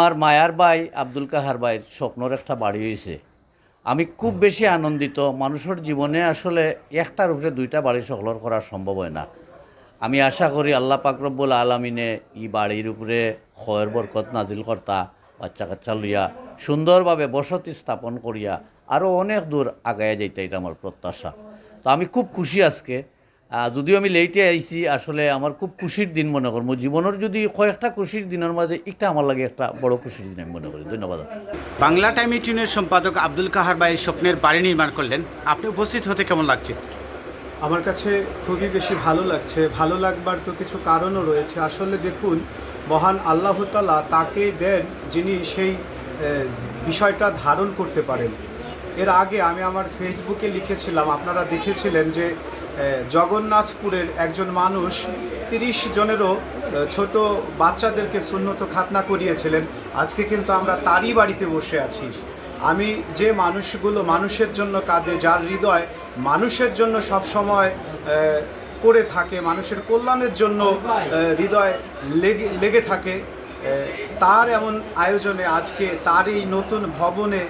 আমার মায়ার ভাই আব্দুল কাহার ভাইয়ের স্বপ্নর একটা বাড়ি হয়েছে। আমি খুব বেশি আনন্দিত। মানুষের জীবনে আসলে একটার উপরে দুইটা বাড়ি সকলের করা সম্ভব হয় না। আমি আশা করি আল্লাহ পাক রব্বুল আলামিনে এই বাড়ির উপরে খয়ের বরকত নাজিল কর্তা, বাচ্চা কাচ্চা লইয়া সুন্দরভাবে বসতি স্থাপন করিয়া আরও অনেক দূর আগায় যাইতে, এটা আমার প্রত্যাশা। তো আমি খুব খুশি আজকে। যদিও আমি লেটে আইছি, আসলে আমার খুব খুশির দিন মনে করবো জীবনের, যদি কয়েকটা খুশির দিনের মাঝে একটা আমার লাগে একটা বড় খুশির দিন আমি মনে করি। ধন্যবাদ। বাংলা টাইম ইউনিয়নের সম্পাদক আব্দুল কাহার ভাইয়ের স্বপ্নের বাড়ি নির্মাণ করলেন, আপনি উপস্থিত হতে কেমন লাগছে? আমার কাছে খুবই বেশি ভালো লাগছে। ভালো লাগবার তো কিছু কারণও রয়েছে। আসলে দেখুন, মহান আল্লাহ তাআলা তাকে দেন যিনি সেই বিষয়টা ধারণ করতে পারেন। এর আগে আমি আমার ফেসবুকে লিখেছিলাম, আপনারা দেখেছিলেন যে জগন্নাথপুরের একজন মানুষ 30 জনেরও ছোট বাচ্চাদেরকে সুন্নত খাতনা করিয়েছিলেন। আজকে কিন্তু আমরা তারই বাড়িতে বসে আছি। আমি যে মানুষগুলো মানুষের জন্য কাঁদে, যার হৃদয় মানুষের জন্য সব সময় করে থাকে, মানুষের কল্যাণের জন্য হৃদয় লেগে থাকে, তার এমন আয়োজনে আজকে তার এই নতুন ভবনে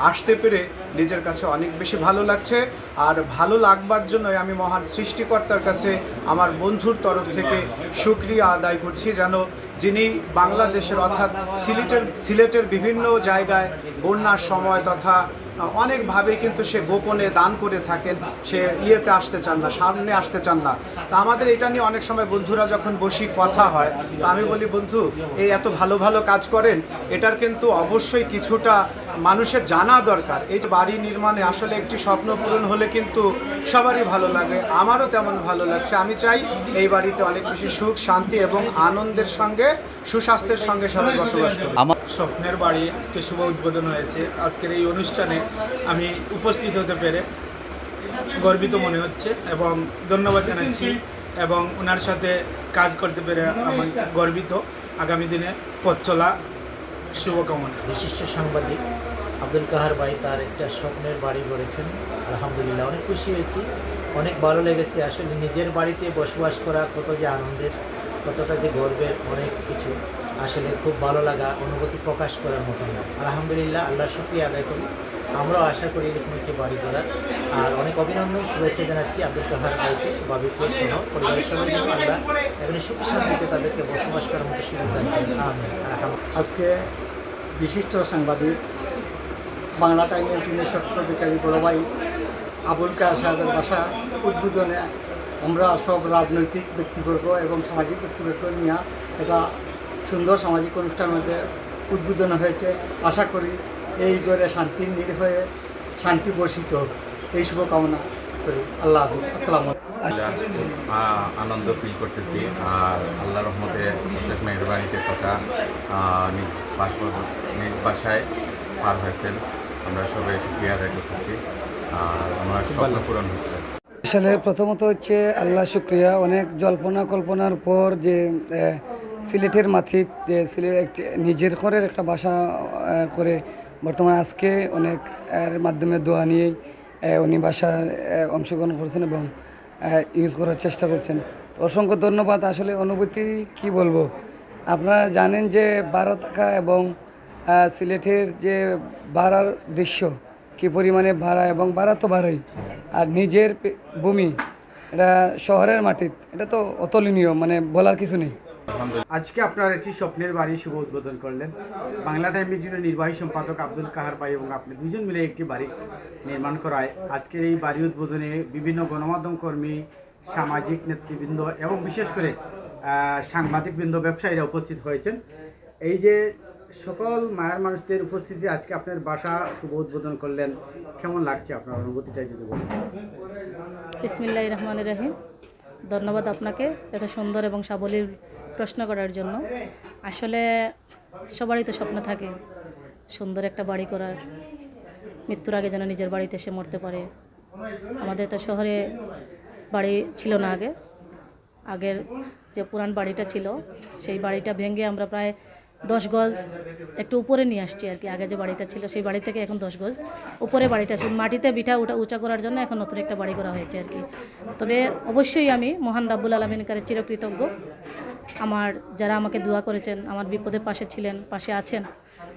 আসতে পেরে নিজের কাছে অনেক বেশি ভালো লাগছে। আর ভালো লাগবার জন্যই আমি মহান সৃষ্টিকর্তার কাছে আমার বন্ধুর তরফ থেকে শুকরিয়া আদায় করছি, যেন যিনি বাংলাদেশের অর্থাৎ সিলেটের বিভিন্ন জায়গায় বন্যার সময় তথা অনেকভাবে কিন্তু সে গোপনে দান করে থাকেন, সে ইয়েতে আসতে চান না, সামনে আসতে চান না। তা আমাদের এটা নিয়ে অনেক সময় বন্ধুরা যখন বসি কথা হয়, তো আমি বলি, বন্ধু এই এত ভালো ভালো কাজ করেন, এটার কিন্তু অবশ্যই কিছুটা মানুষের জানা দরকার। এই যে বাড়ি নির্মাণে আসলে একটি স্বপ্ন পূরণ হলে কিন্তু সবারই ভালো লাগে, আমারও তেমন ভালো লাগছে। আমি চাই এই বাড়িতে অনেক বেশি সুখ, শান্তি এবং আনন্দের সঙ্গে সুস্বাস্থ্যের সঙ্গে সবাই বসবাস করি। আমার স্বপ্নের বাড়ি আজকে শুভ উদ্বোধন হয়েছে। আজকের এই অনুষ্ঠানে আমি উপস্থিত হতে পেরে গর্বিত মনে হচ্ছে এবং ধন্যবাদ জানাচ্ছি, এবং ওনার সাথে কাজ করতে পেরে আমি গর্বিত। আগামী দিনে পথ চলা শুভকামনা। বিশিষ্ট সাংবাদিক আব্দুল কাহার ভাই তার একটা স্বপ্নের বাড়ি গড়েছেন। আলহামদুলিল্লাহ অনেক খুশি হয়েছি, অনেক ভালো লেগেছে। আসলে নিজের বাড়িতে বসবাস করা কত যে আনন্দের, কতটা যে গর্বের, অনেক কিছু আসলে খুব ভালো লাগা, অনুভূতি প্রকাশ করার মতো না। আলহামদুলিল্লাহ, আল্লাহর শুকরিয়া আদায় করি। আমরাও আশা করি এরকম একটি বাড়ি করার। আর অনেক অভিনন্দন, শুভেচ্ছা জানাচ্ছি আব্দুল কাহার ভাইকে, বাবিকে সহ পরিবারের সঙ্গে যেন আল্লাহ এখানে সুখ শান্তিতে তাদেরকে বসবাস করার মতো সুযোগ দান করেন। আমিন। আজকে বিশিষ্ট সাংবাদিক বাংলা টাইম ইউনিয়নের স্বত্বাধিকারী বড় ভাই আবুল কাহার সাহেবের বাসা উদ্বোধনে আমরা সব রাজনৈতিক ব্যক্তিবর্গ এবং সামাজিক ব্যক্তিবর্গ নিয়ে এটা সুন্দর সামাজিক অনুষ্ঠানের মধ্যে উদ্বোধন হয়েছে। আশা করি এই ঘরে শান্তির নির্ভয়ে শান্তি বর্ষিত হোক, এই শুভকামনা করি। আল্লাহ হাফিজ। আসসালামু আলাইকুম। আনন্দ ফিল করতেছি, আর আল্লাহর রহমতে অশেষ মেহরবানিতে চাচা নিজ বাসায় পার হয়েছেন। আমরা সবাই শুকরিয়া আদায় করতেছি, আর আমার স্বপ্ন পূরণ হচ্ছে। আসলে প্রথমত হচ্ছে আল্লাহ শুক্রিয়া, অনেক জল্পনা কল্পনার পর যে সিলেটের মাটিত যে সিলেট নিজের ঘরের একটা বাসা করে বর্তমানে আজকে অনেক এর মাধ্যমে দোয়া নিয়েই উনি বাসায় অংশগ্রহণ করছেন এবং ইউজ করার চেষ্টা করছেন। তো অসংখ্য ধন্যবাদ। আসলে অনুভূতি কি বলবো, আপনারা জানেন যে ভাড়া থাকা এবং সিলেটের যে ভাড়ার দৃশ্য, কী পরিমাণে ভাড়া, এবং ভাড়া তো ভাড়াই, আর নিজের ভূমি, এটা শহরের মাটিত, এটা তো অতুলনীয়, মানে বলার কিছু নেই। আজকে আপনার একটি স্বপ্নের বাড়ি শুভ উদ্বোধন করলেন বাংলা টাইম ইউনিয়নের নির্বাহী সম্পাদক আব্দুল কাহার ভাই এবং আপনি দুজন মিলে একটি বাড়ি নির্মাণ করায় আজকের এই বাড়ি উদ্বোধনে বিভিন্ন গণমাধ্যম কর্মী, সামাজিক নেতৃবৃন্দ এবং বিশেষ করে সাংবাদিকবৃন্দ, ব্যবসায়ীরা উপস্থিত হয়েছেন। এই যে সকল মায়ের মানুষদের উপস্থিতি আজকে আপনার বাসা শুভ উদ্বোধন করলেন, কেমন লাগছে আপনার অনুভূতিটা যদি বলেন? বিসমিল্লাহির রহমানির রহিম। ধন্যবাদ আপনাকে এত সুন্দর এবং সাবলীল প্রশ্ন করার জন্য। আসলে সবারই তো স্বপ্ন থাকে সুন্দর একটা বাড়ি করার, মৃত্যুর আগে যেন নিজের বাড়িতে এসে মরতে পারে। আমাদের তো শহরে বাড়ি ছিল না, আগের যে পুরান বাড়িটা ছিল সেই বাড়িটা ভেঙে আমরা প্রায় 10 গজ একটু উপরে নিয়ে আসছি আর কি। আগে যে বাড়িটা ছিল সেই বাড়ি থেকে এখন 10 গজ উপরে বাড়িটা, শুধু মাটিতে বিঠা উঁচা করার জন্য এখন নতুন একটা বাড়ি করা হয়েছে আর কি। তবে অবশ্যই আমি মহান রাব্বুল আলামিনের কাছে চিরকৃতজ্ঞ। আমার যারা আমাকে দোয়া করেছেন, আমার বিপদে পাশে ছিলেন, পাশে আছেন,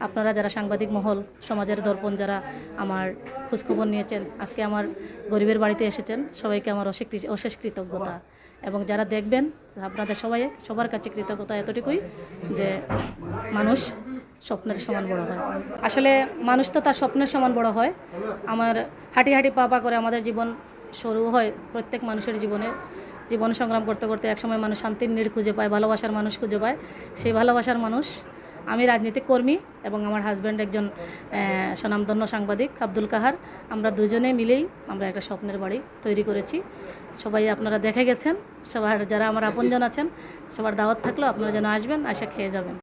আপনারা যারা সাংবাদিক মহল, সমাজের দর্পণ যারা আমার খোঁজখবর নিয়েছেন, আজকে আমার গরিবের বাড়িতে এসেছেন, সবাইকে আমার অশেষ কৃতজ্ঞতা। এবং যারা দেখবেন আপনাদের সবার কাছে কৃতজ্ঞতা এতটুকুই যে মানুষ স্বপ্নের সমান বড় হয়। আসলে মানুষ তো তার স্বপ্নের সমান বড় হয়। আমার হাঁটি হাঁটি পা পা করে আমাদের জীবন শুরু হয়। প্রত্যেক মানুষের জীবন সংগ্রাম করতে করতে একসময় মানুষ শান্তির নীড় খুঁজে পায়, ভালোবাসার মানুষ খুঁজে পায়। সেই ভালোবাসার মানুষ আমি রাজনৈতিক কর্মী এবং আমার হাজব্যান্ড একজন স্বনামধন্য সাংবাদিক আব্দুল কাহার। আমরা দুজনে মিলেই আমরা একটা স্বপ্নের বাড়ি তৈরি করেছি। সবাই আপনারা দেখে গেছেন, সবার যারা আমার আপনজন আছেন সবার দাওয়াত থাকলেও আপনারা যেন আসবেন, এসে খেয়ে যাবেন।